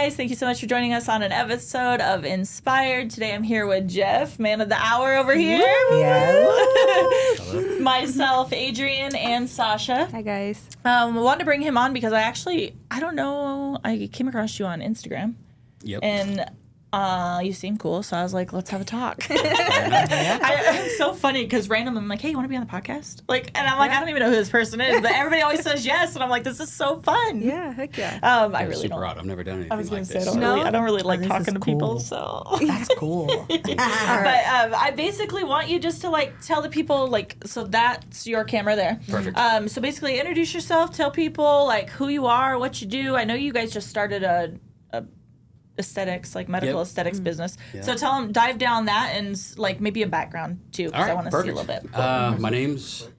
guys. Thank you so much for joining us on an episode of Inspired. Today I'm here with Jeff, man of the hour over here. Yeah. Myself, Adrienne, and Sasha. Hi, guys. I wanted to bring him on because I don't know, I came across you on Instagram. Yep. And you seem cool, so I was like, let's have a talk. It's so funny because randomly I'm like, hey, you want to be on the podcast? And I'm like, I don't even know who this person is, but everybody always says yes, and I'm like, this is so fun. Yeah, heck yeah. I really super don't. odd. I've never done anything I was gonna like say this. I don't really like this talking is to people, cool. so. That's cool. But I basically want you just to tell the people so that's your camera there. Perfect. So basically introduce yourself, tell people who you are, what you do. I know you guys just started a aesthetics, medical aesthetics business. Yeah. So tell them, dive down that and maybe a background too, because I want to see a little bit. My name's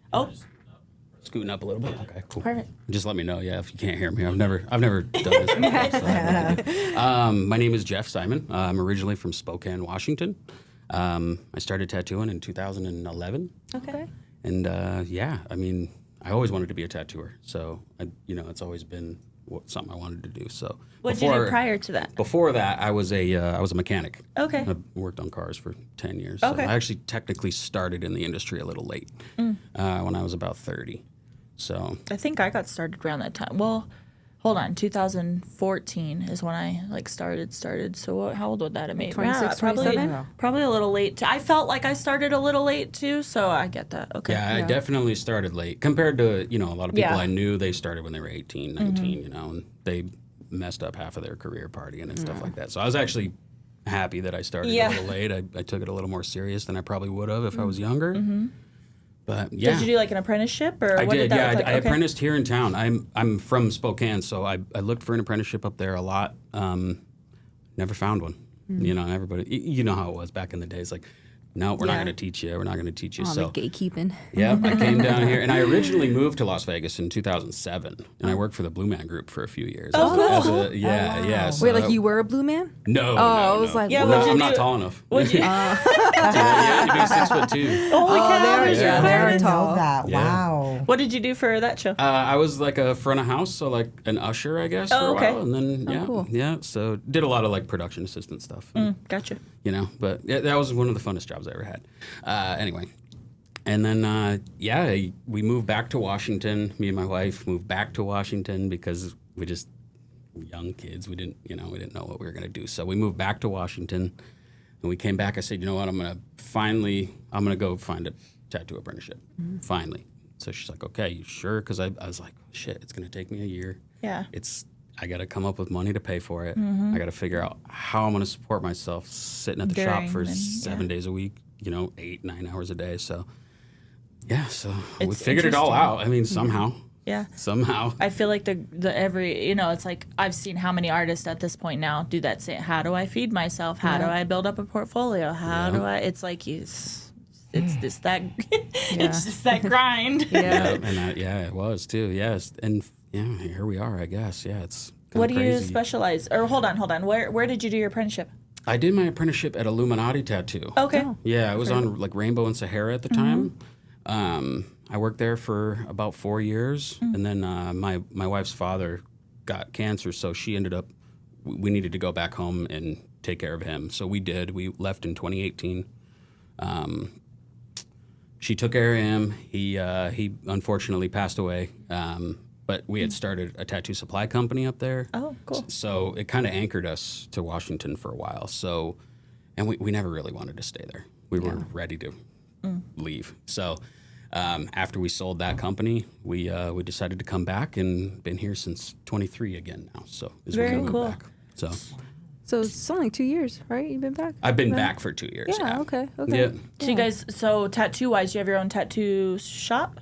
scooting up a little bit. Okay, cool. Perfect. Just let me know, if you can't hear me. I've never done this before. My name is Jeff Simon. I'm originally from Spokane, Washington. I started tattooing in 2011. Okay. And I always wanted to be a tattooer. So it's always been something I wanted to do. So what did you do prior to that? Before that, I was a mechanic. Okay. I worked on cars for 10 years. Okay. So I actually technically started in the industry a little late, when I was about 30. So I think I got started around that time. Well, hold on. 2014 is when I started. So how old would that have made? 26, probably 27? Probably a little late. I felt like I started a little late too, so I get that. Okay. yeah, I definitely started late compared to, a lot of people Yeah. I knew. They started when they were 18, 19, and they messed up half of their career partying and stuff like that. So I was actually happy that I started a little late. I took it a little more serious than I probably would have if I was younger. But yeah. Did you do an apprenticeship or I what did, did that yeah. look like? I apprenticed here in town. I'm from Spokane, so I looked for an apprenticeship up there a lot. Never found one. Everybody, you know how it was back in the days. No, we're not going to teach you. We're not going to teach you. All So the gatekeeping. yeah, I came down here, and I originally moved to Las Vegas in 2007, and I worked for the Blue Man Group for a few years. Oh, cool. Yeah. So Wait, you were a blue man? No. I was like, Yeah, no, what'd you I'm do? not tall enough. What'd you? Yeah, you do 6'2". Holy cow! there- yeah, I they're didn't know tall. that. Yeah. Wow. What did you do for that show? I was a front of house, so an usher, I guess, for a okay. while, and then cool. so did a lot of production assistant stuff. Gotcha. But yeah, that was one of the funnest jobs I ever had. Anyway, and then we moved back to Washington. Me and my wife moved back to Washington because we just young kids. We didn't know what we were gonna do. So we moved back to Washington, and we came back. I said, you know what? I'm gonna go find a tattoo apprenticeship. Finally. So she's like, okay, you sure? Because I was like, shit, it's gonna take me a year. Yeah. I got to come up with money to pay for it. I got to figure out how I'm going to support myself sitting at the shop for 7 days a week, 8-9 hours a day. So, yeah, we It's figured it all out. I mean, somehow. Yeah. Somehow. I feel like it's I've seen how many artists at this point now do that. Say, how do I feed myself? How do I build up a portfolio? How do I? It's it's just that. It's just that grind. Yeah. And it was too. Yes. And yeah, here we are, I guess. Yeah, it's What do you crazy. specialize? Or hold on. Where did you do your apprenticeship? I did my apprenticeship at Illuminati Tattoo. Okay. Yeah, I was on Rainbow and Sahara at the time. I worked there for about 4 years, and then my wife's father got cancer, so she ended up. We needed to go back home and take care of him, so we did. We left in 2018. She took care of him. He unfortunately passed away. But we had started a tattoo supply company up there. Oh, cool. So it kind of anchored us to Washington for a while. So, and we never really wanted to stay there. We were ready to leave. So after we sold that company, we decided to come back and been here since 23 again now. So is when we Very moved cool. back. So So it's only 2 years, right? You've been back? I've been back for 2 years. Yeah, okay. Yeah. So you guys, tattoo-wise, you have your own tattoo shop?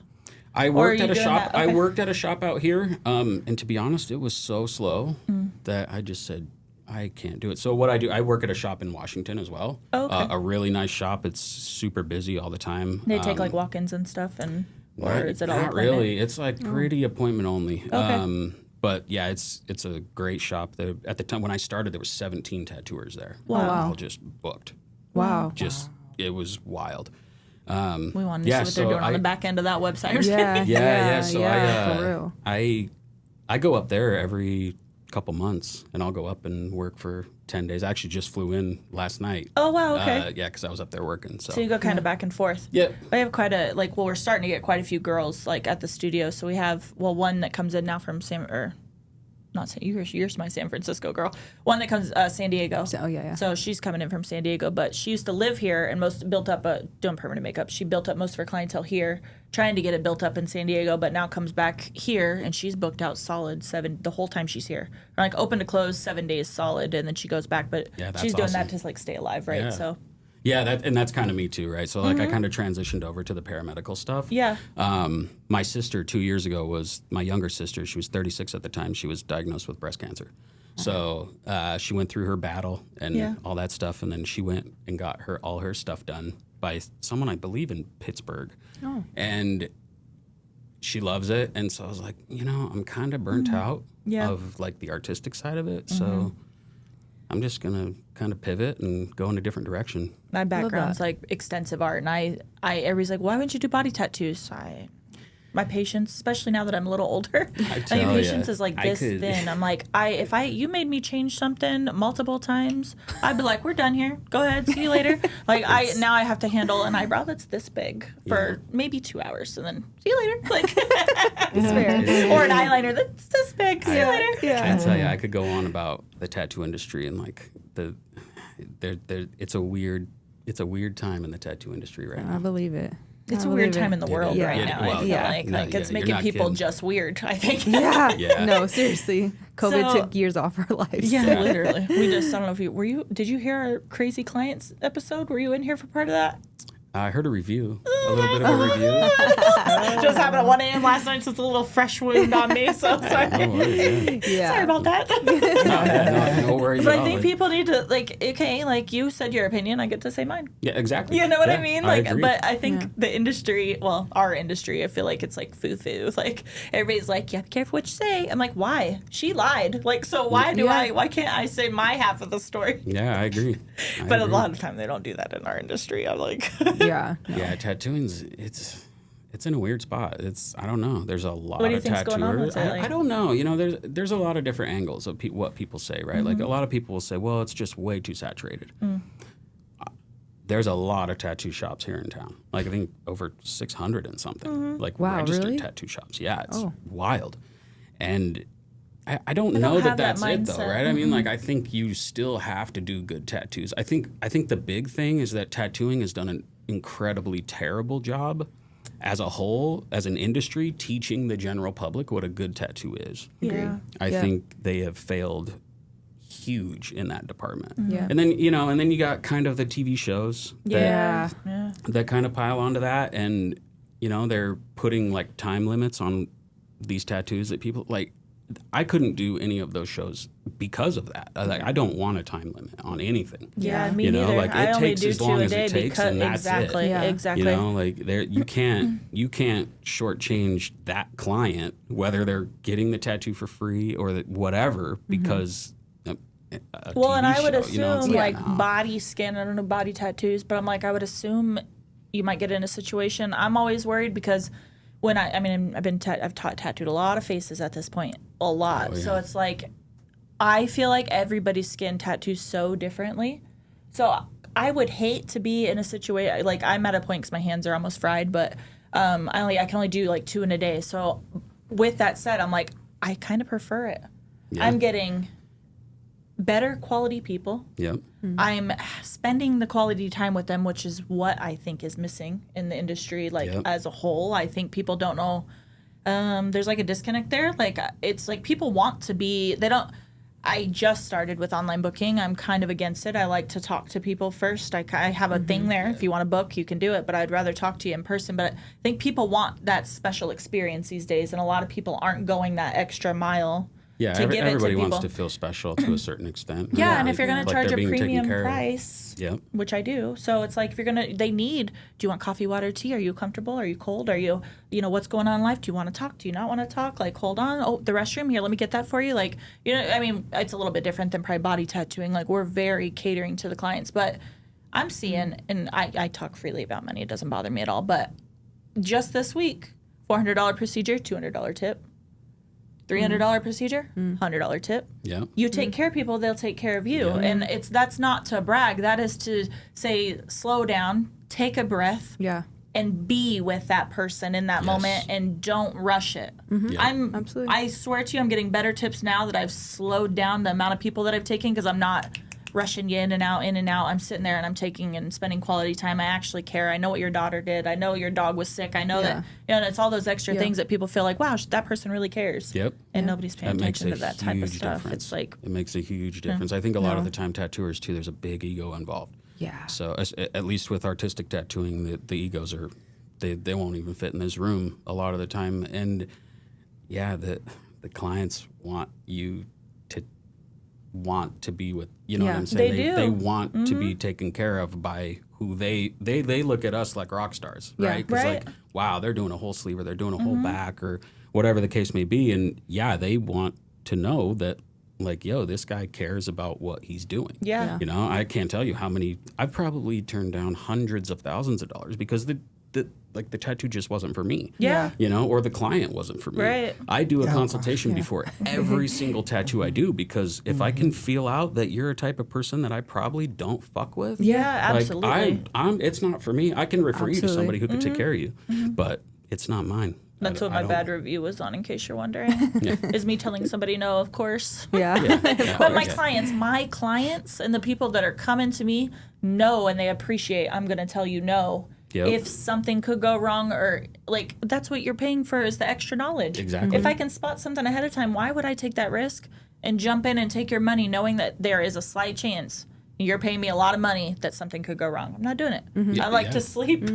I Or worked are at you a doing shop. that? Okay. I worked at a shop out here, and to be honest, it was so slow that I just said I can't do it. So what I do, I work at a shop in Washington as well. Oh, okay. A really nice shop. It's super busy all the time. They take walk-ins and stuff, or is it all Not appointment? really. It's pretty appointment only. Okay. But yeah, it's a great shop. At the time when I started, there was 17 tattooers there. Wow. All just booked. Wow. It was wild. We wanted to see what they're doing on the back end of that website. Yeah. Yeah. So for real. I go up there every couple months, and I'll go up and work for 10 days. I actually just flew in last night. Oh, wow, okay. Yeah, because I was up there working. So you go kind of back and forth. Yeah. I have quite a, like, well, we're starting to get quite a few girls, like, at the studio. So we have, well, one that comes in now from you're my San Francisco girl. One that comes San Diego. Oh, yeah. So she's coming in from San Diego, but she used to live here and built up doing permanent makeup. She built up most of her clientele here, trying to get it built up in San Diego, but now comes back here and she's booked out solid the whole time she's here. Or like open to close 7 days solid, and then she goes back. But she's doing that to like stay alive, right? Yeah. So. Yeah, that's kind of me too, right? So like I kind of transitioned over to the paramedical stuff. Yeah. My sister 2 years ago was my younger sister. She was 36 at the time. She was diagnosed with breast cancer. So she went through her battle and all that stuff, and then she went and got all her stuff done by someone I believe in Pittsburgh. Oh. And she loves it, and so I was like, I'm kind of burnt out of like the artistic side of it. So I'm just gonna kind of pivot and go in a different direction. My background's like extensive art, and I everybody's like, why wouldn't you do body tattoos? My patience, especially now that I'm a little older, my patience is like this thin. I'm like, if you made me change something multiple times, I'd be like, we're done here. Go ahead, see you later. Like now I have to handle an eyebrow that's this big for maybe 2 hours, and then see you later. Like, it's fair. Or an eyeliner that's this big. See you later. Yeah. I tell you, I could go on about the tattoo industry and like it's a weird time in the tattoo industry right now. I believe it. It's a weird time in the world right now. I feel like it's making people just weird, I think. Yeah. No, seriously. COVID took years off our lives. Yeah, literally. I don't know if did you hear our Crazy Clients episode? Were you in here for part of that? I heard a review, a little bit of a review. Just happened at 1 a.m. last night, so it's a little fresh wound on me. So sorry. No worries, Sorry about that. no worries. But I think people need to like you said your opinion, I get to say mine. Yeah, exactly. You know what I mean? I agree. But I think the industry, well, our industry, I feel like it's like foo-foo. Like everybody's like, you have to be careful what you say. I'm like, why? She lied. Like, so why can't I say my half of the story? Yeah, I agree. But a lot of time they don't do that in our industry. I'm like, yeah, tattooing's it's in a weird spot. I don't know. There's a lot of tattooers. Going on with it? I don't know. There's a lot of different angles of what people say, right? Like a lot of people will say, well, it's just way too saturated. There's a lot of tattoo shops here in town. Like I think over 600 and something. Like registered tattoo shops. Yeah, it's wild. And I don't know that that's it though, right? I mean, like I think you still have to do good tattoos. I think the big thing is that tattooing has done an incredibly terrible job as a whole, as an industry, teaching the general public what a good tattoo is. Yeah. I think they have failed huge in that department. Yeah. And then you got kind of the TV shows that kind of pile onto that, and they're putting like time limits on these tattoos that people like. I couldn't do any of those shows because of that. I don't want a time limit on anything. Yeah, me neither. Like it takes as long as it takes, and that's it. Exactly. Like you can't shortchange that client whether they're getting the tattoo for free or whatever because. Well, and I would assume body scan. I don't know body tattoos, but I'm like I would assume you might get in a situation. I'm always worried because. When I've tattooed a lot of faces at this point, a lot. Oh, yeah. So it's like, I feel like everybody's skin tattoos so differently. So I would hate to be in a situation, like I'm at a point because my hands are almost fried, but I can only do like 2 in a day. So with that said, I'm like, I kind of prefer it. Yeah. I'm getting better quality people. Yep. Mm-hmm. I'm spending the quality time with them, which is what I think is missing in the industry, as a whole. I think people don't know. There's like a disconnect there. Like it's like people want to be. They don't. I just started with online booking. I'm kind of against it. I like to talk to people first. I have a thing there. If you want to book, you can do it. But I'd rather talk to you in person. But I think people want that special experience these days, and a lot of people aren't going that extra mile. Yeah, everybody wants to feel special to a certain extent. Yeah, and if you're going to charge a premium price, which I do, so it's like if you're going to, do you want coffee, water, tea? Are you comfortable? Are you cold? Are you, what's going on in life? Do you want to talk? Do you not want to talk? Like, hold on. Oh, the restroom here. Let me get that for you. Like, it's a little bit different than probably body tattooing. Like, we're very catering to the clients, but I'm seeing, and I talk freely about money. It doesn't bother me at all. But just this week, $400 procedure, $200 tip. $300 procedure, $100 tip. Yeah. You take care of people, they'll take care of you. And that's not to brag. That is to say, slow down, take a breath. Yeah. And be with that person in that moment and don't rush it. Absolutely. I swear to you, I'm getting better tips now that I've slowed down the amount of people that I've taken because I'm not rushing you in and out, in and out. I'm sitting there and I'm taking and spending quality time. I actually care. I know what your daughter did. I know your dog was sick. I know that, and it's all those extra things that people feel like, wow, that person really cares. Yep. And nobody's paying That makes attention a to that type of huge stuff. difference. It's like, it makes a huge difference. I think a lot of the time tattooers too, there's a big ego involved. Yeah. So at least with artistic tattooing, the egos are, they won't even fit in this room a lot of the time. And yeah, the clients want you to be with, you know what I'm saying? They do. They want to be taken care of by who they look at us like rock stars, right? Because like, wow, they're doing a whole sleeve or they're doing a whole back or whatever the case may be. And yeah, they want to know that like, yo, this guy cares about what he's doing. Yeah. You know, I can't tell you how many, I've probably turned down hundreds of thousands of dollars because the tattoo just wasn't for me. Yeah. You know, or the client wasn't for me. Right. I do a consultation before every single tattoo I do because if I can feel out that you're a type of person that I probably don't fuck with. Yeah, like, absolutely. It's not for me. I can refer you to somebody who could take care of you, but it's not mine. That's what my bad review was on, in case you're wondering. Is me telling somebody no, of course. Yeah. But my clients and the people that are coming to me know and they appreciate, I'm going to tell you no. Yep. If something could go wrong or like that's what you're paying for is the extra knowledge. Exactly. If I can spot something ahead of time, why would I take that risk and jump in and take your money knowing that there is a slight chance you're paying me a lot of money that something could go wrong? I'm not doing it. I like to sleep.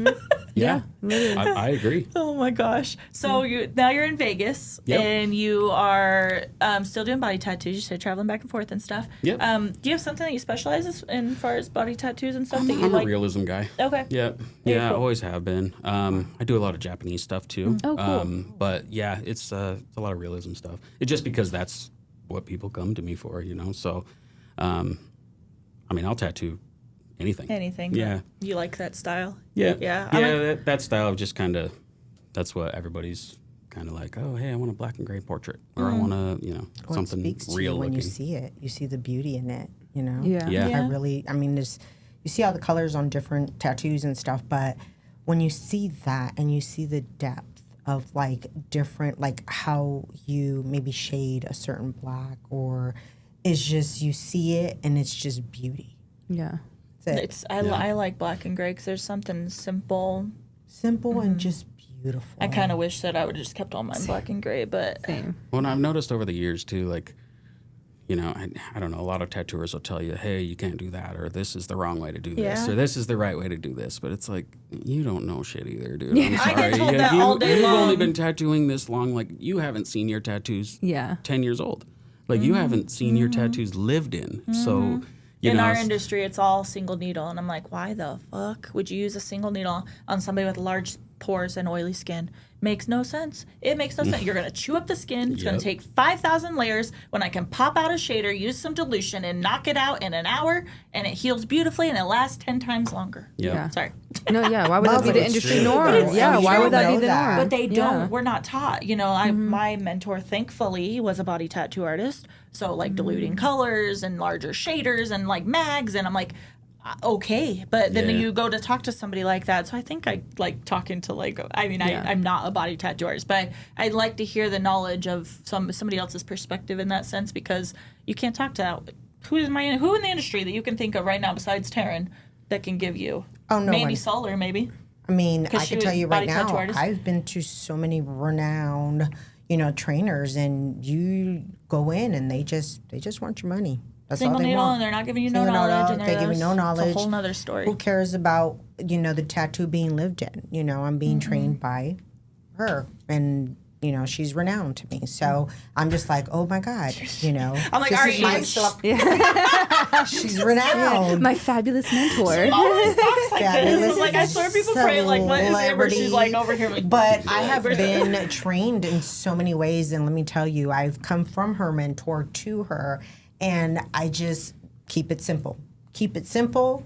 Yeah. I agree. Oh my gosh. So now you're in Vegas and you are still doing body tattoos. You said traveling back and forth and stuff. Yep. Do you have something that you specialize in as far as body tattoos and stuff that you I'm like? a realism guy. Okay. Yeah. Very Yeah, I cool. always have been. I do a lot of Japanese stuff too. Oh, cool. But yeah, it's a lot of realism stuff. It's just because that's what people come to me for, you know. So, I mean, I'll tattoo anything. Anything. Yeah. You like that style? Yeah. Yeah. Yeah, that style of just kind of, that's what everybody's kind of like, oh, hey, I want a black and gray portrait. Or I want to, you know, Well, it something speaks to real you when looking. you see it. You see the beauty in it, you know? Yeah. Yeah. I mean, you see all the colors on different tattoos and stuff, but when you see that and you see the depth of like different, like how you maybe shade a certain black or it's just, you see it and it's just beauty. Yeah. That's it. I like black and gray because there's something simple. Simple and just beautiful. I kind of wish that I would have just kept all mine black and gray, but Same. Well, and I've noticed over the years too, like, you know, I don't know, a lot of tattooers will tell you, hey, you can't do that, or this is the wrong way to do this, Yeah. or this is the right way to do this. But it's like, you don't know shit either, dude. I'm I sorry. get told that all day You've only long. been tattooing this long. Like, you haven't seen your tattoos Yeah. 10 years old. Like, you haven't seen your tattoos lived in. So, you in know, our industry, it's all single needle. And I'm like, why the fuck would you use a single needle on somebody with large pores and oily skin? Makes no sense. It makes no sense. You're going to chew up the skin. It's going Yep. to take 5,000 layers when I can pop out a shader, use some dilution, and knock it out in an hour, and it heals beautifully, and it lasts 10 times longer. Yeah. Yeah. Sorry. No, yeah. Why would that be the It's industry true. norm? It's Yeah. true. Why would that be Know the that. norm? But they don't. Yeah. We're not taught. You know, my mentor, thankfully, was a body tattoo artist. So like diluting colors and larger shaders and like mags, and I'm like, okay. But then Yeah. you go to talk to somebody like that. So I think I like talking to like. I mean, Yeah. I'm not a body tattoo artist, but I'd like to hear the knowledge of somebody else's perspective in that sense because you can't talk to who in the industry that you can think of right now besides Taryn that can give you. Oh, no Mandy one. Solar, maybe. I mean, 'Cause I she can tell was you right body tattoo now, artist. I've been to so many renowned, trainers, and you go in and they just want your money. That's Single all they needle, want. and they're not giving you no Single needle, knowledge. And they give you no knowledge. It's a whole nother story. Who cares about the tattoo being lived in? I'm being Mm-hmm. trained by her, and she's renowned to me. So I'm just like, oh my god, I'm like, this are is you- my she's renowned. My fabulous mentor. Fabulous Like, I swear people pray, like, what is Amber? She's, like, over here, like, But I have where's been trained in so many ways, and let me tell you, I've come from her mentor to her, and I just keep it simple. Keep it simple,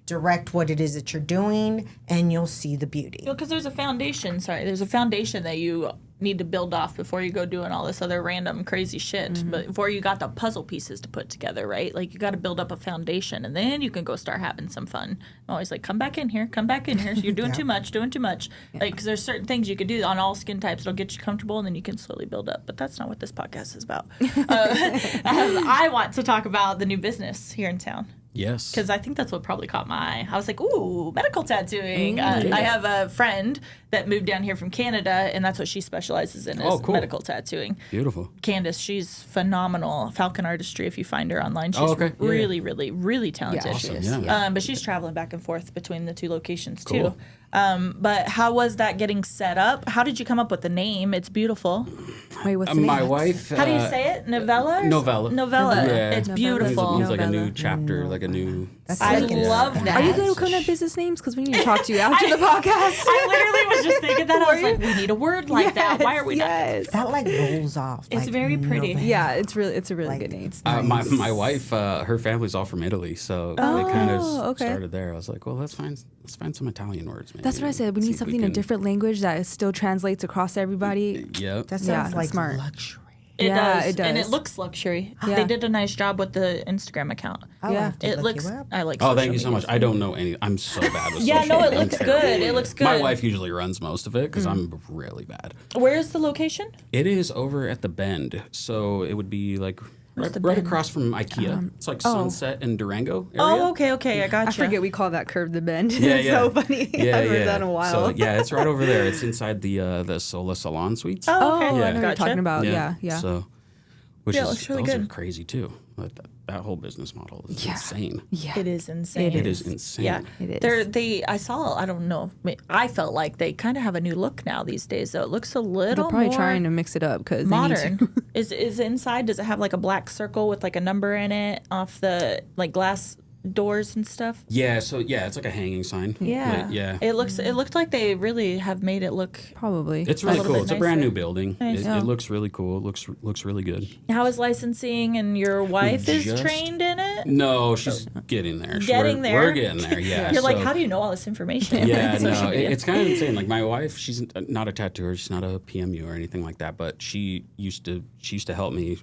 direct what it is that you're doing, and you'll see the beauty. Because there's a foundation. There's a foundation that you need to build off before you go doing all this other random crazy shit. But before you got the puzzle pieces to put together, right? Like you got to build up a foundation, and then you can go start having some fun. I'm always like, come back in here. You're doing too much. Like, because there's certain things you could do on all skin types. It'll get you comfortable, and then you can slowly build up. But that's not what this podcast is about. I want to talk about the new business here in town. Yes. Because I think that's what probably caught my eye. I was like, ooh, medical tattooing. I have a friend that moved down here from Canada, and that's what she specializes in is medical tattooing. Beautiful. Candace, she's phenomenal. Falcon Artistry, if you find her online. She's really, really, really talented. Awesome. Yeah. But she's traveling back and forth between the two locations, too. But how was that getting set up? How did you come up with the name? It's beautiful. Wait, what's the name? My wife. How do you say it? Novella? Novella. Novella. Yeah. It's beautiful. It means like a new chapter, like a new. I love that. Are you good with coming up business names? Because we need to talk to you after the podcast. I literally was just thinking that. I was like, we need a word like that. Why are we not? That like rolls off. It's like, very pretty. Yeah, it's a really good name. My wife, her family's all from Italy, so they kind of started there. I was like, well, let's find some Italian words. Maybe. That's what I said. We need something in a different language that still translates across everybody. Yep. That sounds like smart. luxury. It does. It does. And it looks luxury. They did a nice job with the Instagram account. It looks. I like. Oh, thank you so much. I don't know any. I'm so bad with Yeah, social no, it media. looks good. It looks good. My wife usually runs most of it because I'm really bad. Where's the location? It is over at the Bend, so it would be like right across from IKEA. It's like Sunset and Durango area. Oh, okay. I got I you. forget we call that curve the bend. Yeah, It's so funny. I haven't heard that in a while. So yeah, it's right over there. It's inside the Sola Salon Suites. Oh, okay. I know what you're Gotcha. talking about. Yeah. So, which Yeah, it is looks really those are good. crazy too. Like that whole business model is insane. Yeah. It is insane. It is insane. Yeah, It is. I saw. I don't know. I felt like they kind of have a new look now these days. Though it looks a little They're probably more trying to mix it up because modern. Is inside? Does it have like a black circle with like a number in it off the like glass doors and stuff? Yeah. So yeah, it's like a hanging sign. Yeah. But, yeah. It looked like they really have made it look. Probably. It's really little cool. bit It's a brand nicer. new building. Nice. It looks really cool. It looks really good. How is licensing? And your wife is just- trained in it. No, she's getting there. Getting there? We're getting there. Yeah. You're like, so- how do you know all this information? Yeah, Social no, media. it's kind of insane. Like my wife, she's not a tattooer, she's not a PMU or anything like that, but she used to help me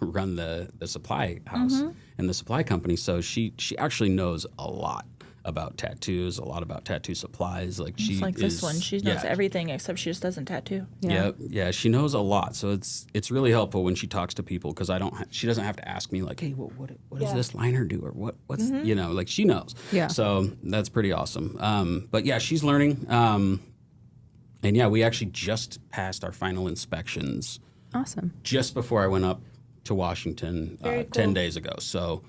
run the supply house Mm-hmm. and the supply company. So she actually knows a lot about tattoos, a lot about tattoo supplies. Like It's like this one. She knows yeah. everything except she just doesn't tattoo. Yeah, she knows a lot. So it's really helpful when she talks to people because she doesn't have to ask me like, hey, what does this liner do or what's like she knows. Yeah. So that's pretty awesome. But yeah, she's learning. And yeah, we actually just passed our final inspections Awesome. just before I went up to Washington 10 days ago. So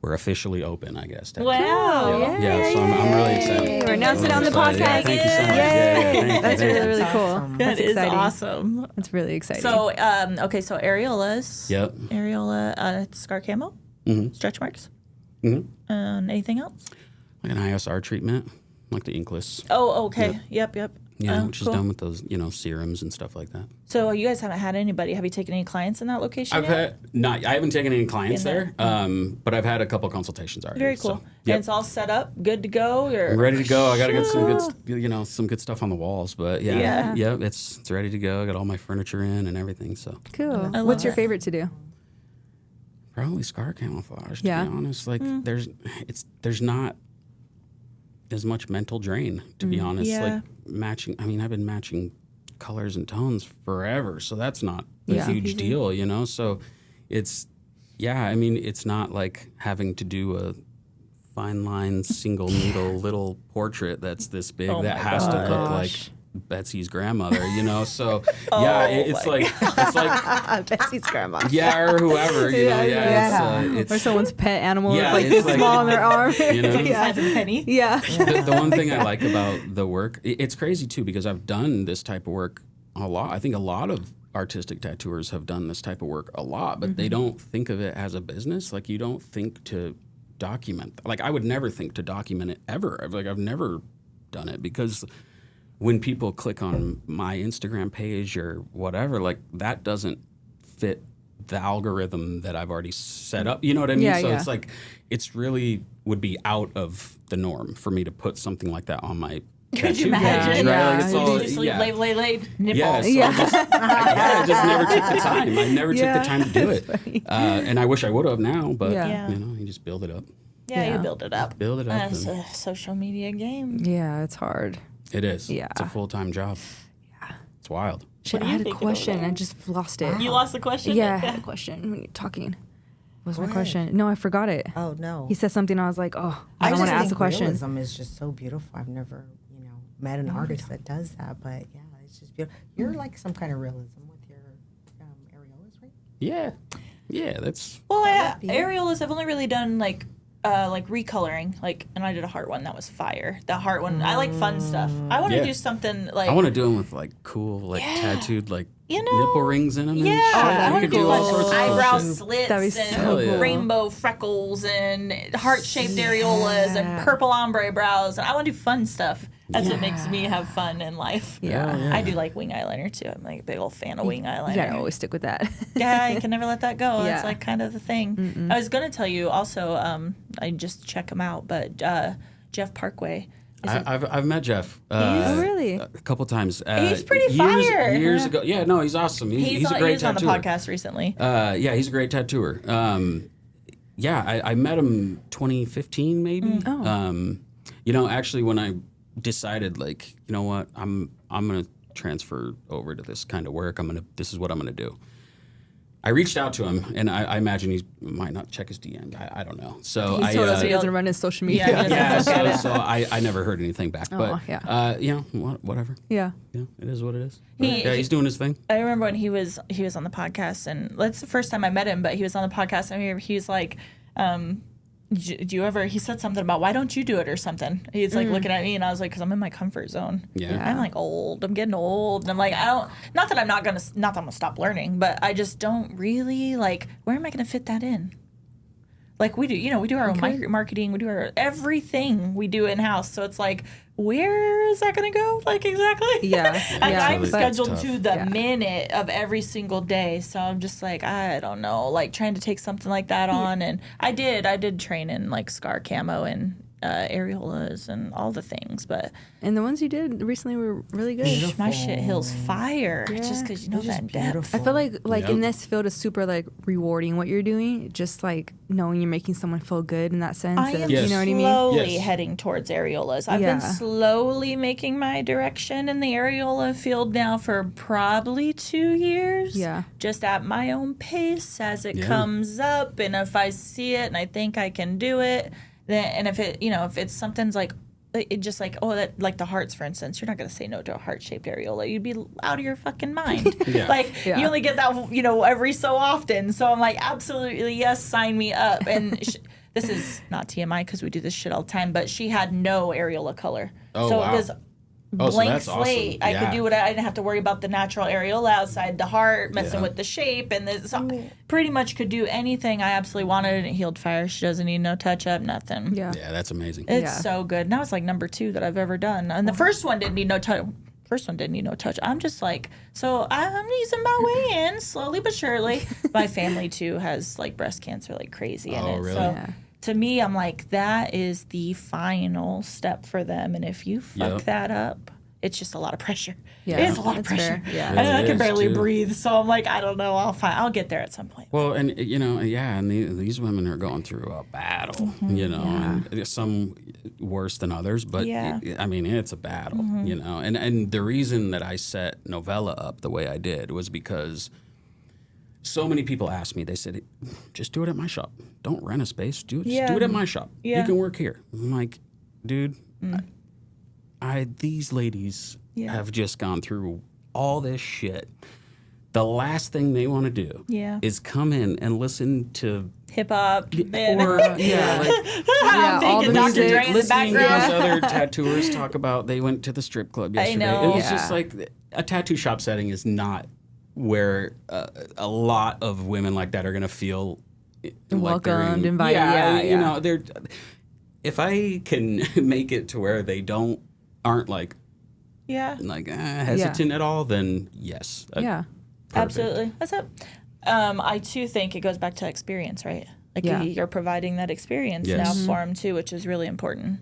we're officially open, I guess. Wow. Yeah, so I'm really excited. We're announcing it on the excited. Yeah, podcast. thank you so much. Yeah, That's really, really cool. awesome. That That's is exciting. awesome. That's really exciting. So, so areolas. Yep. Areola scar camo. Stretch marks. Anything else? Like an ISR treatment, like the inkless. Oh, okay. Yep. Yeah, Oh, which cool. is done with those, serums and stuff like that. So you guys haven't had anybody. Have you taken any clients in that location yet? I haven't taken any clients In there, but I've had a couple consultations already. Very cool. So, yep. And it's all set up, good to go. I'm ready to go. I got to get some good stuff on the walls, but Yeah. it's ready to go. I got all my furniture in and everything. So cool. love What's your it. favorite to do? probably scar camouflage. Yeah. To be honest, like there's not as much mental drain. To be honest, Yeah. like matching. I mean, I've been matching colors and tones forever, so that's not a Yeah. huge deal, So it's I mean, it's not like having to do a fine line single needle little portrait that's this big Oh that my has to look like gosh. Betsy's grandmother, So Oh it's my like Betsy's grandma. or whoever, Or someone's pet animal Yeah, is like it's this like- small on their arm. you know? It's like the size of a penny. Yeah. The one thing I like about the work, it's crazy too because I've done this type of work a lot. I think a lot of artistic tattooers have done this type of work a lot, but they don't think of it as a business. Like you don't think to document. Like I would never think to document it ever. I've never done it because when people click on my Instagram page or whatever, like that doesn't fit the algorithm that I've already set up. You know what I mean? Yeah, so yeah. it's like it's really would be out of the norm for me to put something like that on my Could you tattoo imagine? bandage, right? Like, it's Yeah. all, Seriously, yeah. lay, nipple. Yeah, so I just never took the time. I never took the time to do it. And I wish I would have now, but Yeah. you just build it up. Yeah, Yeah. you build it up. Build it up. It's and a social media game. Yeah, it's hard. it is. Yeah. It's a full-time job. Yeah. It's wild. Shit, do I you had a think about question. that? I just lost it. You lost the question? Yeah, I had a question when you're talking. What was my ahead. question? No, I forgot it. Oh no. He said something. I was like, oh, I don't want to ask the question. Realism is just so beautiful. I've never, met an artist that does that, but yeah, it's just beautiful. You're like some kind of realism with your areolas, right? Yeah. Yeah, that's... Well, areolas, I've only really done like recoloring, and I did a heart one that was fire. The heart one, I like fun stuff. I want to Yeah. do something like I want to do them with like cool, tattooed, nipple rings in them. Yeah, and shit. I You want to could do all sorts of cool eyebrow shit. slits That'd be and so cool. rainbow freckles and heart-shaped areolas and purple ombre brows. And I want to do fun stuff. That's what makes me have fun in life. Yeah. I do like wing eyeliner too. I'm like a big old fan of wing eyeliner. You gotta always stick with that. Yeah, you can never let that go. That's Yeah. like kind of the thing. I was gonna tell you also. I just check him out, but Jeff Parkway. I've met Jeff. Oh, really? A couple times. He's pretty fire. Years ago. Yeah, no, he's awesome. He's a he great was on the tattooer. podcast recently. Yeah, he's a great tattooer. I met him 2015 maybe. Actually when I decided you know what, I'm gonna transfer over to this kind of work. This is what I'm gonna do. I reached out to him, and I imagine he might not check his DM. I don't know. So He told us he doesn't run his social media. Yeah. so I never heard anything back. But yeah. whatever. Yeah. Yeah, it is what it is. He- He's doing his thing. I remember when he was on the podcast, and that's the first time I met him. But he was on the podcast, and he was like, "Do you ever?" He said something about, "Why don't you do it?" or something. He's like looking at me, and I was like, "Because I'm in my comfort zone. Yeah. I'm like old. I'm getting old, and I'm like, I don't. Not that I'm not gonna stop learning, but I just don't really like. Where am I gonna fit that in? Like we do, we do our own marketing, we do everything we do in house. So it's like, where is that going to go? Like exactly. Yeah. And Yeah. I'm That's scheduled tough. to the minute of every single day. So I'm just like, I don't know, like trying to take something like that on. And I did train in like scar camo and areolas and all the things, but And the ones you did recently were really good. my shit heals fire just because you know that depth. I feel like Yep. in this field is super rewarding what you're doing. Just knowing you're making someone feel good in that sense. I am Yes. You know what I mean? slowly Yes. heading towards areolas. I've Yeah. been slowly making my direction in the areola field now for probably 2 years. Yeah. Just at my own pace as it Yeah. comes up, and if I see it and I think I can do it, then and if it's something's like. It just that like the hearts, for instance, you're not gonna say no to a heart-shaped areola. You'd be out of your fucking mind. Yeah. You only get that every so often. So I'm like, absolutely yes, sign me up. And this is not TMI because we do this shit all the time. But she had no areola color, Oh, so wow. it was Oh, so blank that's slate. awesome. I Yeah. could do what I didn't have to worry about the natural areola outside the heart, messing Yeah. with the shape, and pretty much could do anything I absolutely wanted, and it healed fire. She doesn't need no touch up, nothing. Yeah. Yeah, that's amazing. It's so good. Now it's like number 2 that I've ever done. And the first one didn't need no touch. I'm just like, so I'm using my way in slowly but surely. My family too has like breast cancer like crazy in Oh, it. really? So Yeah. to me, I'm like, that is the final step for them. And if you fuck that up, it's just a lot of pressure. Yeah, It's a lot of that's pressure. fair. Yeah. And I It can is, barely too. breathe. So I'm like, I don't know. I'll get there at some point. Well, and and these women are going through a battle, and some worse than others, but Yeah. it's a battle, and the reason that I set Novella up the way I did was because so many people asked me, they said, just do it at my shop. Don't rent a space. Just do it at my shop. Yeah. You can work here. I'm like, dude, these ladies have just gone through all this shit. The last thing they want to do is come in and listen to Hip hop. I'm all thinking the Dr. music. Dre in the listening to background. these other tattooers talk about they went to the strip club yesterday. know. It was Yeah. just like a tattoo shop setting is not where a lot of women like that are going to feel like they're Welcomed, invited. Yeah. they're. If I can make it to where they aren't like hesitant at all, then yes. Yeah. Perfect. Absolutely. That's it. I too think it goes back to experience, right? Like Yeah. you're providing that experience Yes. now for them too, which is really important.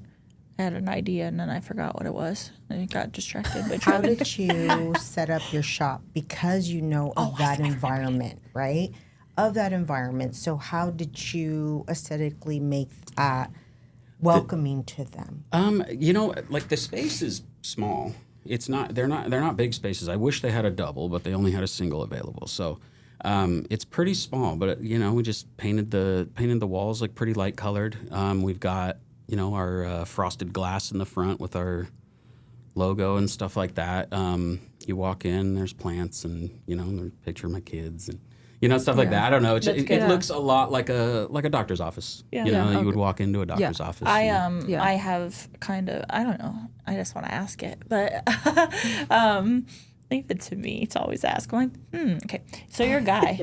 I had an idea and then I forgot what it was. I got distracted by How trying. did you set up your shop? Because you know of that environment, right? Of that environment. So how did you aesthetically make that welcoming to them? You know, like the space is small. It's not. They're not big spaces. I wish they had a double, but they only had a single available. So it's pretty small. But you know, we just painted the walls like pretty light colored. We've got our frosted glass in the front with our logo and stuff like that. You walk in, there's plants, and there's a picture of my kids and stuff like that. I don't know. It looks a lot like a doctor's office. Yeah. You would walk into a doctor's office. I have kind of, I don't know. I just want to ask it, but leave it to me to always ask. I'm like, okay. So you're a guy,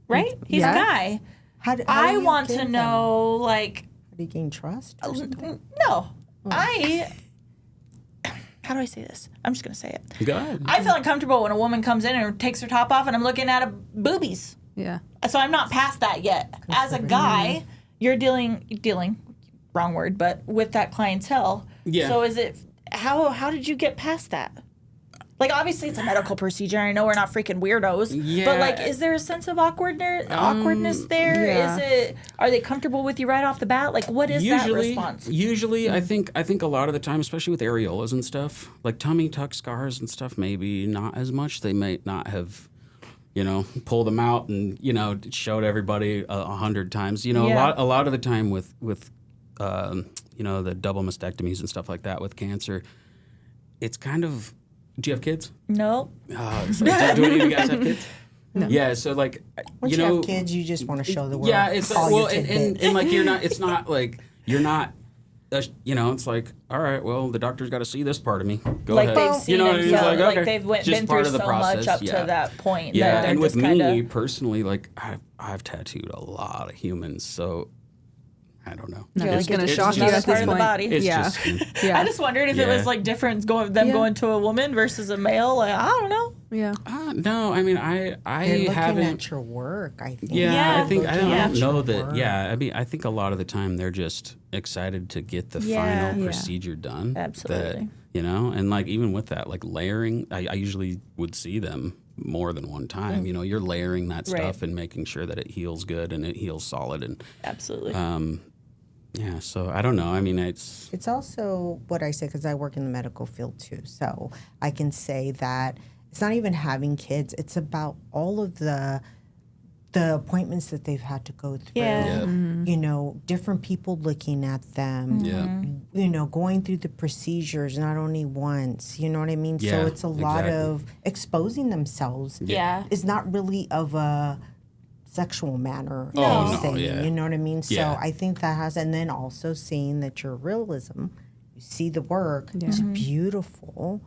right? He's a guy. How do I you want get to them? know, like, How do you gain trust? Or something? no, how do I say this? I'm just going to say it. Go ahead. I feel uncomfortable when a woman comes in and takes her top off and I'm looking at her boobies. Yeah. So I'm not past that yet. As a guy, you're dealing, wrong word, but with that clientele. Yeah. So is it, how did you get past that? Like, obviously it's a medical procedure. I know we're not freaking weirdos. Yeah. But like, is there a sense of awkwardness there? Yeah. Are they comfortable with you right off the bat? Like, what is that response? Usually, I think a lot of the time, especially with areolas and stuff, like tummy tuck scars and stuff, maybe not as much. They might not have, pulled them out and showed everybody 100 times. A lot of the time with the double mastectomies and stuff like that with cancer, it's kind of. Do you have kids? No. Do any of you guys have kids? No. Yeah, so like, Once you have kids, you just want to show the world. Yeah, it's all like, your tidbits. and like you're not. It's not like you're not. It's like, all right, well, the doctor's got to see this part of me. Go Like ahead. they've seen what I it, mean? It's so, like, like okay. they've Just been part through of the so much process, up to that point. Yeah, that they're and with just me kinda, personally, like I've tattooed a lot of humans, so I don't know. Not It's gonna just shock you another at part this of the point. body. It's Yeah. just skin. Yeah. I just wondered if it was like different going to a woman versus a male. Like, I don't know. Yeah. No, I mean I They're looking haven't. at your work, I think. Yeah, I think I Looking at don't know your that. work. Yeah, I mean, I think a lot of the time they're just excited to get the Yeah. final Yeah. procedure done. Absolutely. That, and like even with that, like layering, I usually would see them more than one time. You're layering that Right. stuff and making sure that it heals good and it heals solid. And Absolutely. yeah, so I don't know. I mean, it's also what I say because I work in the medical field too. So I can say that it's not even having kids. It's about all of the appointments that they've had to go through. Yeah. Different people looking at them. yeah. Going through the procedures not only once. You know what I mean? Yeah, So it's a lot exactly. of exposing themselves. yeah. It's not really of a sexual manner. Oh, I'm no, saying, yeah. You know what I mean? So Yeah. I think that has, and then also seeing that your realism, you see the work, it's beautiful.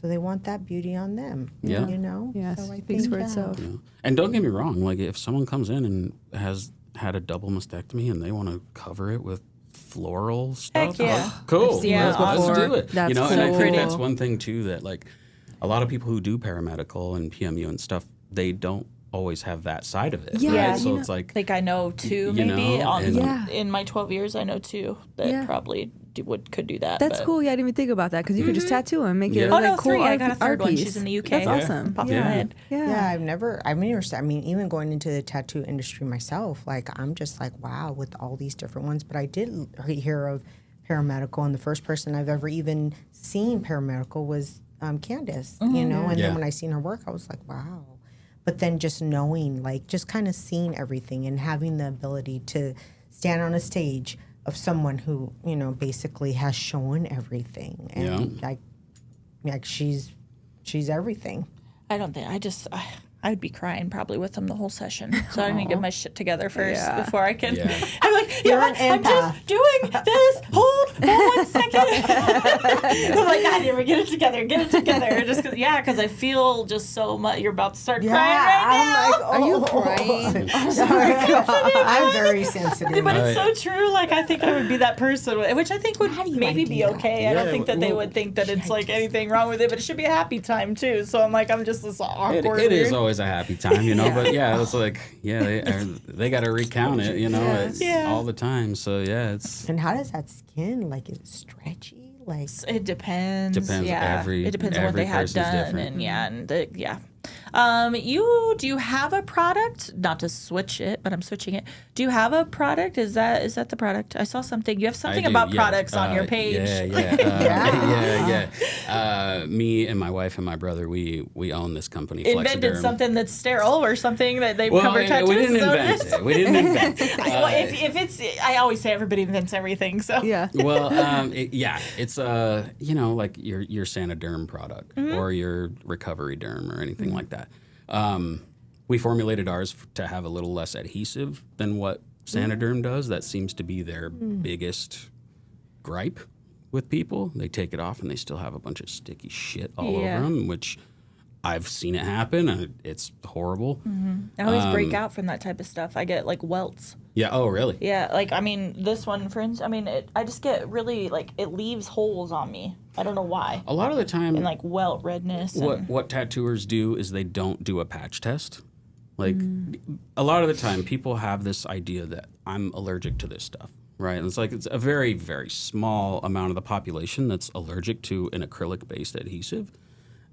So they want that beauty on them. Yeah. Yes, So I speaks think for itself. And don't get me wrong, like if someone comes in and has had a double mastectomy and they want to cover it with floral stuff, Heck yeah. cool. I've seen those Let's before. do it. That's and I think cool. that's one thing too that like a lot of people who do paramedical and PMU and stuff, they don't always have that side of it. Yeah, right? So you it's like I think I know two, You maybe. know, and- Yeah. In my 12 years, I know two that Yeah. probably could do that. That's but- cool. Yeah, I didn't even think about that because you could just tattoo and make it Yeah. a Oh, like, no, cool three. I art, got a third art one. piece. She's in the UK. That's Yeah. awesome. Popped in Yeah. my head. Yeah. I mean, even going into the tattoo industry myself, like, I'm just like, wow, with all these different ones. But I did hear of Paramedical, and the first person I've ever even seen Paramedical was Candace, and Yeah. then when I seen her work, I was like, wow. But then just knowing, like, just kind of seeing everything and having the ability to stand on a stage of someone who, basically has shown everything. And like she's everything. I don't think I would be crying probably with them the whole session. So I need to get my shit together first before I can. Yeah. I'm like, You're an I'm empath. just doing this. Hold on 1 second. I'm like, God, never get it together. Just because I feel just so much. You're about to start crying right now. I'm like, Are you crying? I'm very sensitive. But it's so true. Like, I think I would be that person, which I think would How do you maybe like be that? okay. I don't Yeah, think that they well, would think that it's like anything wrong with it, but it should be a happy time too. So I'm like, I'm just this awkward. it is weird always always a happy time, you know. But yeah, it's like, they got to recount it, you know, it's all the time. So yeah, it's. And how does that skin, like, is it stretchy? Like, it depends. Depends. Yeah, it depends on what they have done, and do you have a product? Not to switch it, but I'm switching it. Do you have a product? Is that the product? I saw something. You have something about products on your page. Me and my wife and my brother, we own this company. Invented FlexaDerm. something that's sterile or something that they cover tattoos. We didn't invent it. We didn't invent it. If it's, I always say everybody invents everything. So Well, it's like your SanaDerm product or your recovery derm or anything like that. We formulated ours to have a little less adhesive than what SanaDerm does. That seems to be their biggest gripe with people. They take it off and they still have a bunch of sticky shit all over them, which I've seen it happen, and it's horrible. I always break out from that type of stuff. I get like welts. Yeah. Oh, really? Yeah. Like, I mean, this one, for instance, I just get really, like, it leaves holes on me. I don't know why. A lot of the time, and like welt redness. What tattooers do is they don't do a patch test. Like, a lot of the time, people have this idea that I'm allergic to this stuff, right? And it's a very, very small amount of the population that's allergic to an acrylic-based adhesive,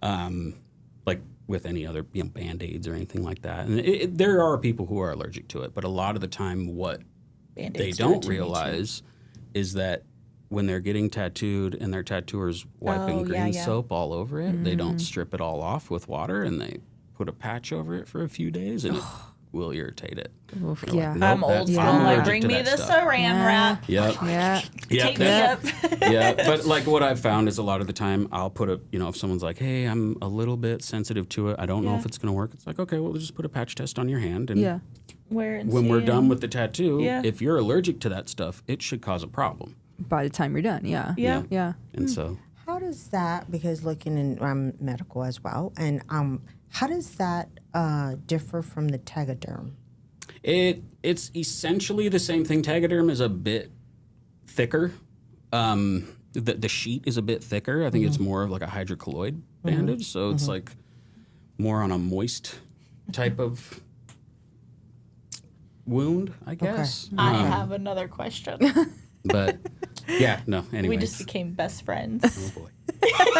like with any other Band-Aids or anything like that. And there are people who are allergic to it, but a lot of the time, what they don't realize is that when they're getting tattooed and their tattooer's wiping green soap all over it, they don't strip it all off with water, and they put a patch over it for a few days, and it will irritate it. Yeah. Like, I'm old school. Like, bring me the saran wrap. Yep. Take me up. Yeah, but like what I've found is a lot of the time I'll put if someone's like, hey, I'm a little bit sensitive to it, I don't know if it's going to work. It's like, okay, well, we'll just put a patch test on your hand. And when we're done with the tattoo, if you're allergic to that stuff, it should cause a problem. By the time you're done, yeah. And so. How does that, because looking in, I'm medical as well, and how does that differ from the Tegaderm? It's essentially the same thing. Tegaderm is a bit thicker. The sheet is a bit thicker. I think it's more of like a hydrocolloid bandage, so it's like more on a moist type of wound, I guess. Okay. I have another question. But yeah, no. Anyways, we just became best friends. Oh boy.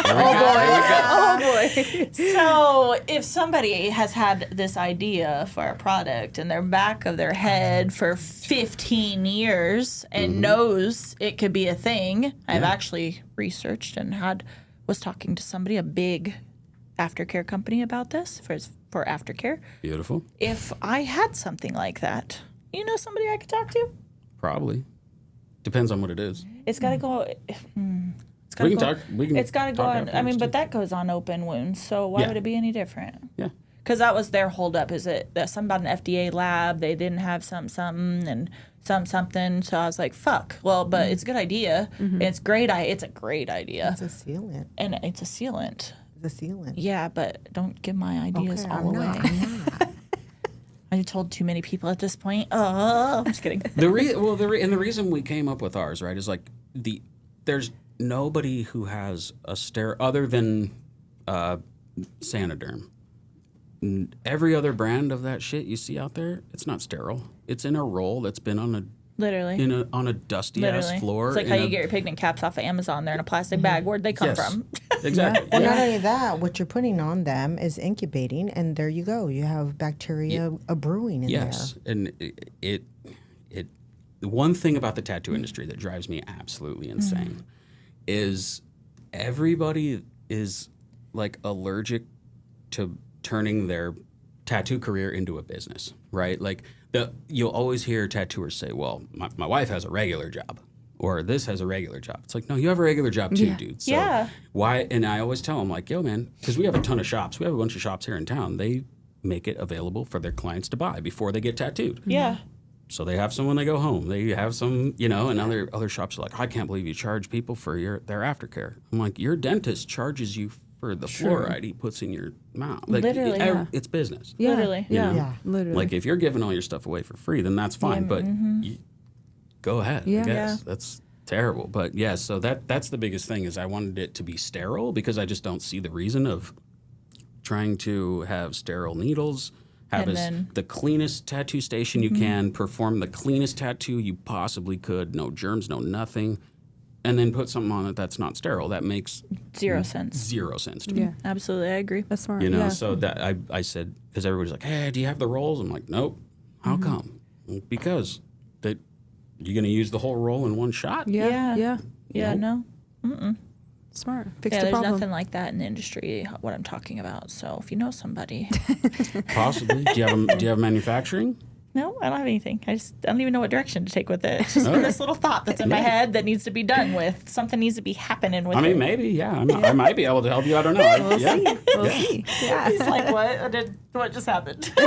Oh boy. So if somebody has had this idea for a product in their back of their head for 15 years and knows it could be a thing, I've actually researched and was talking to somebody, a big aftercare company, about this for aftercare. Beautiful. If I had something like that, you know somebody I could talk to? Probably. Depends on what it is. It's got to go. We can talk. It's got to go on. I mean, but that goes on open wounds. So why would it be any different? Yeah. Because that was their holdup. Is it something about an FDA lab? They didn't have something and something. So I was like, fuck. Well, but it's a good idea. It's great. It's a great idea. It's a sealant. And it's a sealant. It's a sealant. Yeah, but don't give my ideas all away. I'm not. I told too many people at this point. Oh, I'm just kidding. The reason we came up with ours, right, is like there's nobody who has a sterile other than SanaDerm. Every other brand of that shit you see out there, it's not sterile. It's in a roll that's been on a on a dusty ass floor. It's like how you get your pigment caps off of Amazon. They're in a plastic bag. Where'd they come from? Exactly. Well, not only that, what you're putting on them is incubating, and there you go. You have bacteria brewing in there. Yes, and it the one thing about the tattoo industry that drives me absolutely insane is everybody is like allergic to turning their tattoo career into a business, right? Like you'll always hear tattooers say, well, my wife has a regular job, or this has a regular job. It's like, no, you have a regular job too, dude. So why? And I always tell them, like, yo, man, because we have a ton of shops. We have a bunch of shops here in town. They make it available for their clients to buy before they get tattooed. Yeah. So they have some when they go home. They have some, and other shops are like, I can't believe you charge people for their aftercare. I'm like, your dentist charges you for the fluoride he puts in your mouth. Like, literally, it's business. Yeah. Literally. Yeah. Literally. Like, if you're giving all your stuff away for free, then that's fine. But go ahead, I guess. That's terrible. But, so that's the biggest thing is I wanted it to be sterile because I just don't see the reason of trying to have sterile needles, have And then- the cleanest tattoo station you can, perform the cleanest tattoo you possibly could, no germs, no nothing, and then put something on it that's not sterile. That makes 0 sense. 0 sense to me. Yeah, Absolutely, I agree. that's smart. You know, yeah. so that I said, because everybody's like, hey, do you have the rolls? I'm like, nope. How come? Because that you're going to use the whole roll in one shot? Yeah, Yeah. yeah, Yeah, no. smart. Fix Yeah, the there's problem. nothing like that in the industry, what I'm talking about. So if you know somebody. Possibly. Do you have manufacturing? No, I don't have anything. I don't even know what direction to take with it. It's just this little thought that's in my head that needs to be done with. Something needs to be happening with I mean, it. maybe, yeah. I might be able to help you. I don't know. We'll see. We'll see. Yeah. He's like, what just happened? No,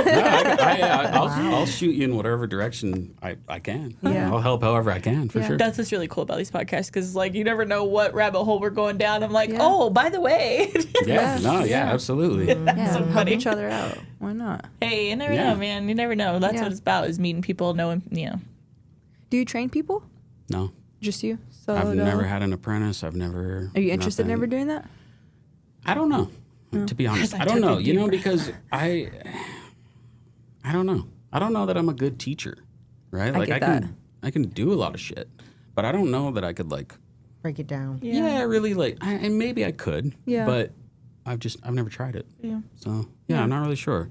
I'll shoot you in whatever direction I can. Yeah. I'll help however I can, for Yeah. sure. That's what's really cool about these podcasts because, like, you never know what rabbit hole we're going down. I'm like, Yeah. oh, by the way. Absolutely. Yeah, So help funny. each other out. Why not? Hey, you never Yeah. know, man. You never know. That's Yeah. what it's about, is meeting people, knowing, Do you train people? No. Just you? Solo I've dolo? never had an apprentice. I've never. Are you interested in nothing. ever doing that? I don't know. To be honest, As I I don't took a know. You deep know, breath. because I don't know. I don't know that I'm a good teacher, right? Like get I can do a lot of shit, but I don't know that I could like. Break it down. Yeah, really like. And maybe I could. Yeah. But I've never tried it. Yeah. So yeah, I'm not really sure.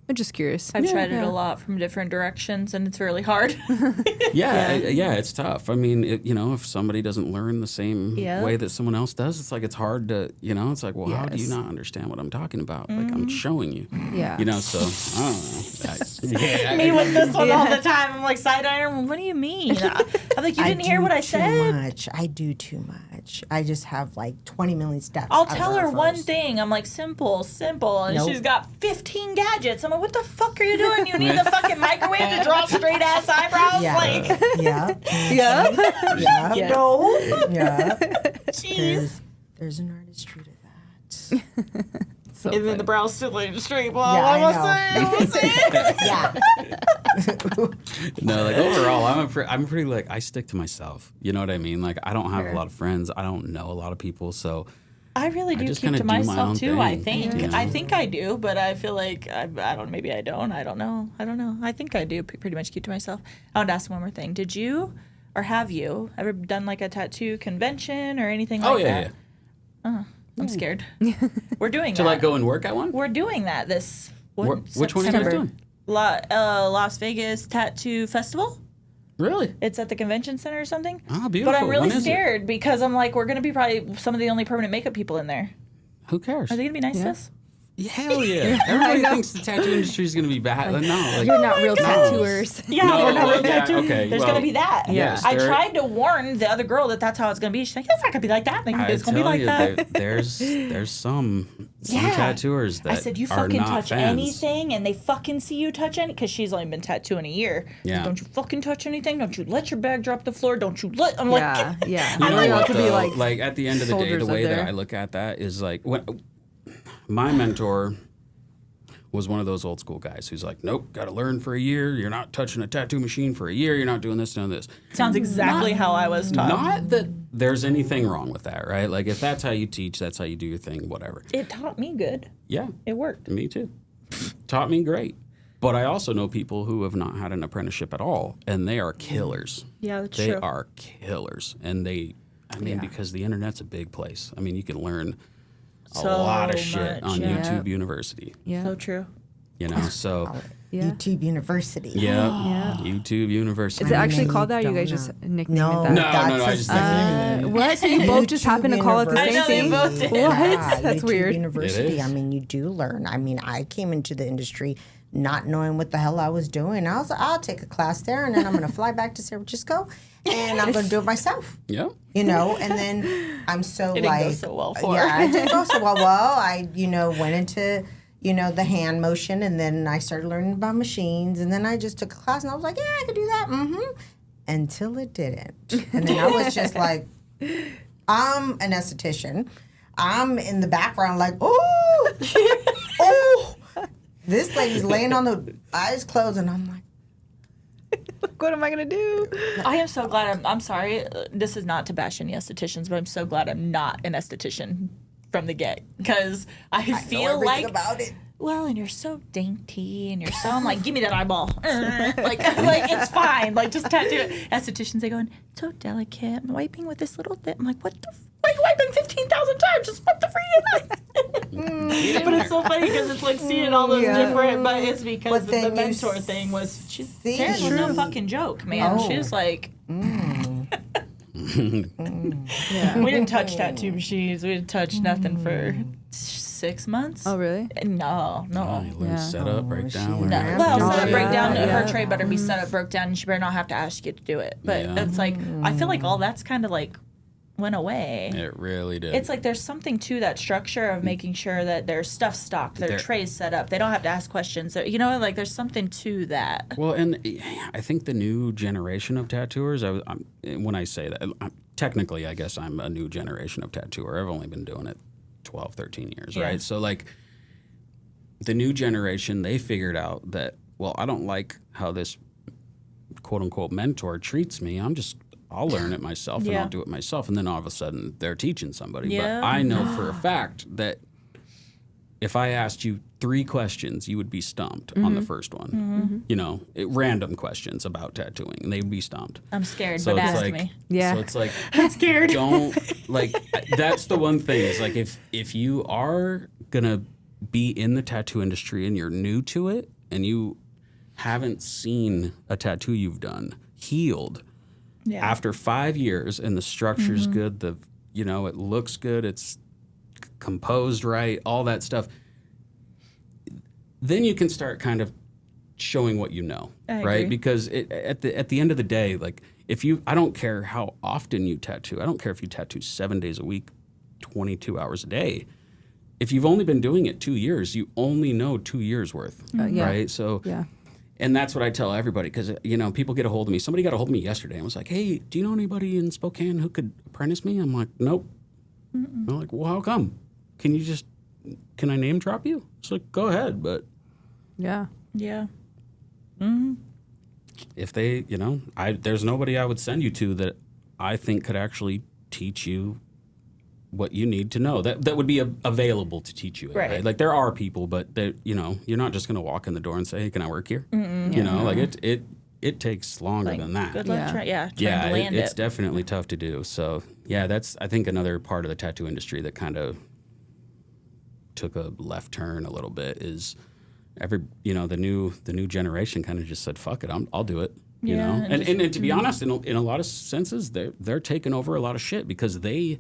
I'm just curious. I've tried it Yeah. a lot from different directions, and it's really hard. Yeah, it's tough. I mean, if somebody doesn't learn the same Yeah. way that someone else does, it's like it's hard to, it's like, well, how do you Yes. not understand what I'm talking about? Like, I'm showing you. Yeah. So I don't know. Me with this one all Yeah. the time. I'm like, side iron, what do you mean? I'm like, you didn't hear do what I too said? Much. I do too much. I just have like 20 million steps. I'll out of tell her one first. thing. I'm like, simple. And Nope. she's got 15 gadgets. I'm like, what the fuck are you doing? You need the fucking microwave to draw straight ass eyebrows? Yeah. Like, Yeah. Yeah. Yeah. Yes. No. Yeah. jeez. There's an artistry to that. So And then funny. the brows still laying straight. Well, Yeah, I I was saying. Yeah. No, like overall, I'm pretty like, I stick to myself. You know what I mean? Like, I don't have a lot of friends. I don't know a lot of people. So I really do just keep kinda to do my myself own too. I thing, think. you know? I think I do, but I feel like I don't. Maybe I don't. I don't know. I think I do pretty much keep to myself. I want to ask one more thing. Did you or have you ever done like a tattoo convention or anything like that? yeah. I'm scared. We're doing To that. like go and work at one? We're doing that this. Which one are you guys September. doing? Las Vegas Tattoo Festival. Really? It's at the convention center or something. Oh, beautiful. But I'm really When is it? scared because I'm like, we're gonna be probably some of the only permanent makeup people in there. Who cares? Are they gonna be nice to us? Hell yeah. Everybody thinks the tattoo industry is going to be bad. No, like, You're not real no. tattooers. Yeah, No, we're not real yeah, tattoo. okay, There's well, gonna be that. yes, I there- tried to warn the other girl that that's how it's gonna be. She's like, it's not gonna be like that. Like, I it's gonna be tell like you, that. there's some Yeah. tattooers that I said, you are fucking not touch fans. anything, and they fucking see you touch any. Because she's only been tattooing a year. Yeah. Don't you fucking touch anything. Don't you let your bag drop the floor. Don't you let. I'm like, Yeah, yeah. You I know don't know. It what, could be though? like at the end of the day, the soldiers way up that there. I look at that is like, when my mentor was one of those old school guys who's like, nope, got to learn for a year. You're not touching a tattoo machine for a year. You're not doing this, doing this. sounds exactly how I was taught. Not that there's anything wrong with that, right? Like, if that's how you teach, that's how you do your thing, whatever. It taught me good. Yeah, It worked. me too. Taught me great. But I also know people who have not had an apprenticeship at all, and they are killers. Yeah, that's They true. are killers. And because the internet's a big place. I mean, you can learn a So lot of shit much, on yeah. YouTube University, Yeah. So true. so Yeah. YouTube University. yeah, YouTube University. Is it actually mean, called that, or you don't guys know. just nicknamed No, it that? No, I that's just a think thing. What? So you both just happen to call it the I same know, they thing? both did. What? Yeah, That's YouTube weird. University. It is. I mean, you do learn. I mean, I came into the industry not knowing what the hell I was doing. I was like, I'll take a class there, and then I'm going to fly back to San Francisco, and I'm going to do it myself. Yeah. And then I'm so It like, didn't go so well for yeah, her. I didn't go so well. Well, I went into the hand motion, and then I started learning about machines, and then I just took a class, and I was like, yeah, I could do that. Until it didn't, and then I was just like, I'm an esthetician. I'm in the background like, oh, oh. This lady's laying on the eyes closed, and I'm like, What am I gonna do? I am so glad I'm sorry. This is not to bash any estheticians, but I'm so glad I'm not an esthetician. from the get because I feel like about it. well, and you're so dainty, and you're so, I'm like, give me that eyeball. like, it's fine. Like, just tattoo it. Estheticians, they go, it's so delicate. I'm wiping with this little bit. I'm like, what the why are you wiping 15,000 times? Just what the freaking But it's so funny because it's like seeing all those different, but it's because the mentor thing was, Taryn was no fucking joke, man. She was like, We didn't touch tattoo machines. We didn't touch nothing for 6 months. Oh, really? No. You learn setup, breakdown. Well, setup, breakdown. Her tray better be set up, broke down, and she better not have to ask you to do it. But it's like, I feel like all that's kind of like went away. It really did. It's like there's something to that structure of making sure that their stuff's stocked, their trays set up. They don't have to ask questions. You know, like there's something to that. Well, and I think the new generation of tattooers, when I say that, technically, I guess I'm a new generation of tattooer. I've only been doing it 12, 13 years, right? So, like, the new generation, they figured out that, well, I don't like how this quote-unquote mentor treats me. I'll learn it myself and I'll do it myself. And then all of a sudden, they're teaching somebody. Yeah. But I know for a fact that if I asked you 3 questions, you would be stumped on the first one. You know, random questions about tattooing, and they would be stumped. I'm scared, So but it's ask like, me. Yeah. So it's like, I'm scared. don't, like, that's the one thing is like, if you are going to be in the tattoo industry and you're new to it and you haven't seen a tattoo you've done healed after 5 years and the structure's good, it looks good, it's composed right, all that stuff, then you can start kind of showing what you know, right? Agree. Because at the end of the day, like I don't care how often you tattoo. I don't care if you tattoo 7 days a week, 22 hours a day. If you've only been doing it 2 years, you only know 2 years worth, right? So, and that's what I tell everybody because, people get a hold of me. Somebody got a hold of me yesterday and was like, hey, do you know anybody in Spokane who could apprentice me? I'm like, nope. I'm like, well, how come? Can I name drop you? It's like, go ahead, but Yeah. if they, there's nobody I would send you to that I think could actually teach you what you need to know. That would be available to teach you. Right. Like there are people, but you're not just going to walk in the door and say, hey, can I work here? It takes longer than that. Good luck trying to land it's definitely tough to do. So that's, I think, another part of the tattoo industry that kind of took a left turn a little bit is the new generation kind of just said, fuck it, I'll do it. You know, and to be honest, in a lot of senses, they're taking over a lot of shit because they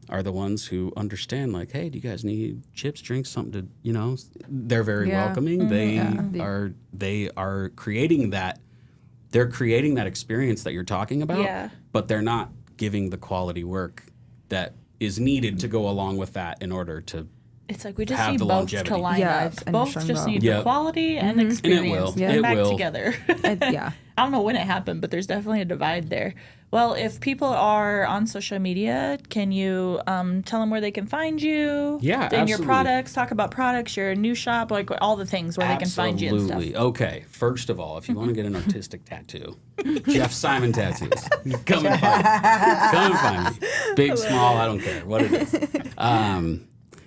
are the ones who understand, like, hey, do you guys need chips, drinks, something to, they're very welcoming. They are creating that. They're creating that experience that you're talking about, but they're not giving the quality work that is needed to go along with that in order to. It's like we just need both to line up. Both just need the quality and experience and to back together. I don't know when it happened, but there's definitely a divide there. Well, if people are on social media, can you tell them where they can find you? Yeah, and your products, talk about products, your new shop, like all the things where they can find you and stuff. Okay, first of all, if you want to get an artistic tattoo, Jeff Simon Tattoos. Come and find me. Big, small, I don't care what it is.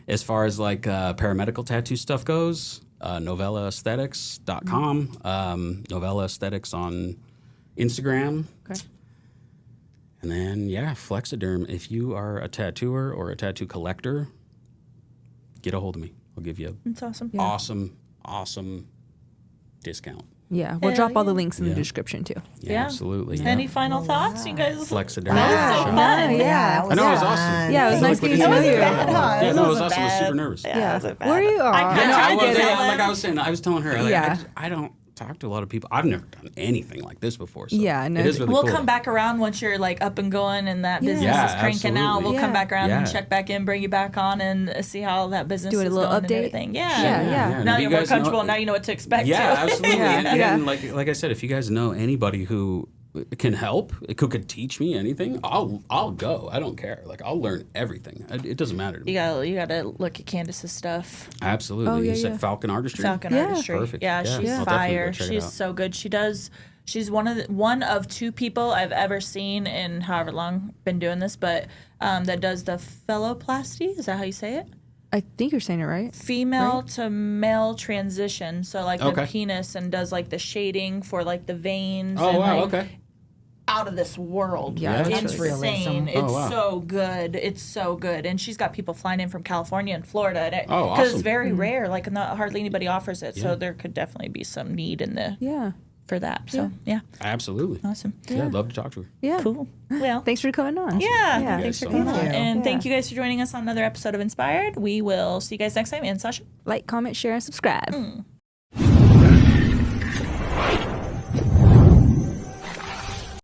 As far as like paramedical tattoo stuff goes, NovellaAesthetics.com, Novella Aesthetics on Instagram. Okay. And then, FlexaDerm. If you are a tattooer or a tattoo collector, get a hold of me. I'll give you That's awesome. Awesome discount. Yeah, we'll drop all the links in the description too. Yeah, absolutely. Any final thoughts, you guys? FlexaDerm. That was so fun. Yeah, I know, it was awesome. Yeah, it was nice getting to know you. Yeah, no, it was awesome. I was super nervous. Yeah. Where you are? I was. Like I was saying, I was telling her, I don't talk to a lot of people. I've never done anything like this before. So it is really we'll cool. come back around once you're like up and going and that business is cranking out. We'll come back around and check back in, bring you back on, and see how that business is going and everything. Yeah. Now you're more comfortable. Now you know what to expect. Yeah, absolutely. And like I said, if you guys know anybody who can help, who could teach me anything, I'll go. I don't care. Like I'll learn everything. It doesn't matter to me. You gotta look at Candace's stuff. Absolutely. You said Falcon Artistry. Falcon Artistry. Perfect. Yeah, she's fire. She's so good. She does She's one of two people I've ever seen in however long been doing this, but that does the phalloplasty. Is that how you say it? I think you're saying it right. Female to male transition. So like the penis, and does like the shading for like the veins. Oh, and, wow. like, Okay. out of this world. Yeah, it's that's insane. realism. It's so good. It's so good. And she's got people flying in from California and Florida. And awesome. Because it's very rare. Like not hardly anybody offers it. So there could definitely be some need in the for that. So yeah. Absolutely. Awesome. Yeah, I'd love to talk to her. Yeah. Cool. Well, Thanks for coming on. yeah. Thanks for so coming much. on. Thank you. And thank Yeah. you guys for joining us on another episode of Inspired. We will see you guys next time. And Sasha. Like, comment, share, and subscribe.